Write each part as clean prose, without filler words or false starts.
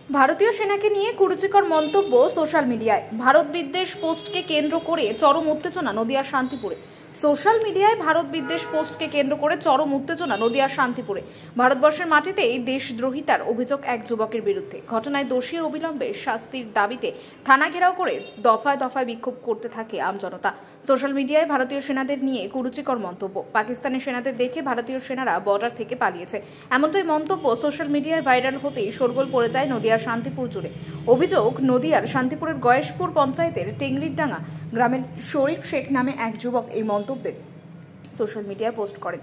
ভারতীয় সেনাকে নিয়ে কুরুচিকর মন্তব্য সোশ্যাল মিডিয়ায়। ভারত বিদ্বেষ পোস্টকে কেন্দ্র করে চরম উত্তেজনা নদিয়ার শান্তিপুরে। সোশ্যাল মিডিয়ায় ভারত বিদ্বেষ পোস্টকে কেন্দ্র করে চরম উত্তেজনা নদিয়ার শান্তিপুরে। ভারতবর্ষের মাটিতে দেশদ্রোহিতার অভিযোগ এক যুবকের বিরুদ্ধে। ঘটনায় দোষী অবিলম্বে শাস্তির দাবিতে থানা ঘেরাও করে দফায় দফায় বিক্ষোভ করতে থাকে আমজনতা। সোশ্যাল মিডিয়ায় ভারতীয় সেনাদের নিয়ে কুরুচিকর মন্তব্য। পাকিস্তানের সেনাদের দেখে ভারতীয় সেনারা বর্ডার থেকে পালিয়েছে, এমনটাই মন্তব্য সোশ্যাল মিডিয়ায় ভাইরাল হতেই শোরগোল পড়ে যায় নদিয়ার শান্তিপুর জুড়ে। অভিযোগ, নদিয়ার শান্তিপুরের গয়েশপুর পঞ্চায়েতের টেংরিরডাঙ্গা গ্রামের শরীফ শেখ নামে এক যুবক এই মন্তব্যে সোশ্যাল মিডিয়ায় পোস্ট করেন।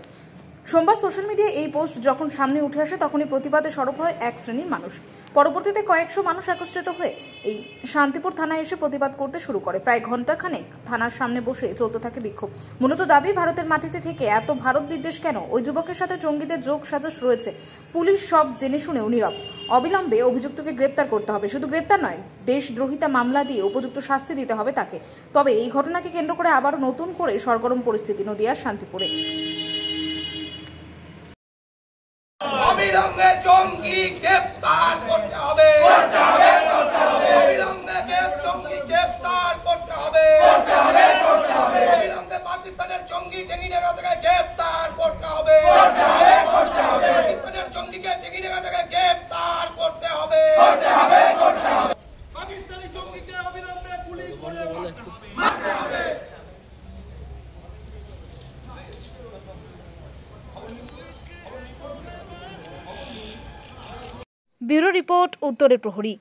সোমবার সোশ্যাল মিডিয়ায় এই পোস্ট যখন সামনে উঠে আসে তখনই প্রতিবাদে সরব হয় এক শ্রেণীর মানুষ। পরবর্তীতে কয়েকশো মানুষ একত্রিত হয়ে এই শান্তিপুর থানায় এসে প্রতিবাদ করতে শুরু করে। প্রায় ঘণ্টাখানেক থানার সামনে বসে চলতে থাকে বিক্ষোভ। মূলত দাবি, ভারতের মাটিতে থেকে এত ভারত বিদ্বেষ কেন? ওই যুবকের সাথে জঙ্গিদের যোগ সাজস রয়েছে। পুলিশ সব জেনে শুনেও নীরব। অবিলম্বে অভিযুক্তকে গ্রেপ্তার করতে হবে। শুধু গ্রেপ্তার নয়, দেশদ্রোহিতা মামলা দিয়ে উপযুক্ত শাস্তি দিতে হবে তাকে। তবে এই ঘটনাকে কেন্দ্র করে আবারও নতুন করে সরগরম পরিস্থিতি নদিয়ার শান্তিপুরে। অবিলম্বে জঙ্গি গ্রেফতার করতে হবে, অবিলম্বে জঙ্গি গ্রেফতার করতে হবে, অবিলম্বে পাকিস্তানের জঙ্গি টেঙ্গিডাঙ্গা থেকে গ্রেফতার করতে হবে, পাকিস্তানের জঙ্গিকে টেঙ্গিডাঙ্গা থেকে গ্রেফতার করতে হবে, পাকিস্তানি জঙ্গিকে অবিলম্বে গুলি করে মারতে হবে। ব্যুরো রিপোর্ট, উত্তরের প্রহরী।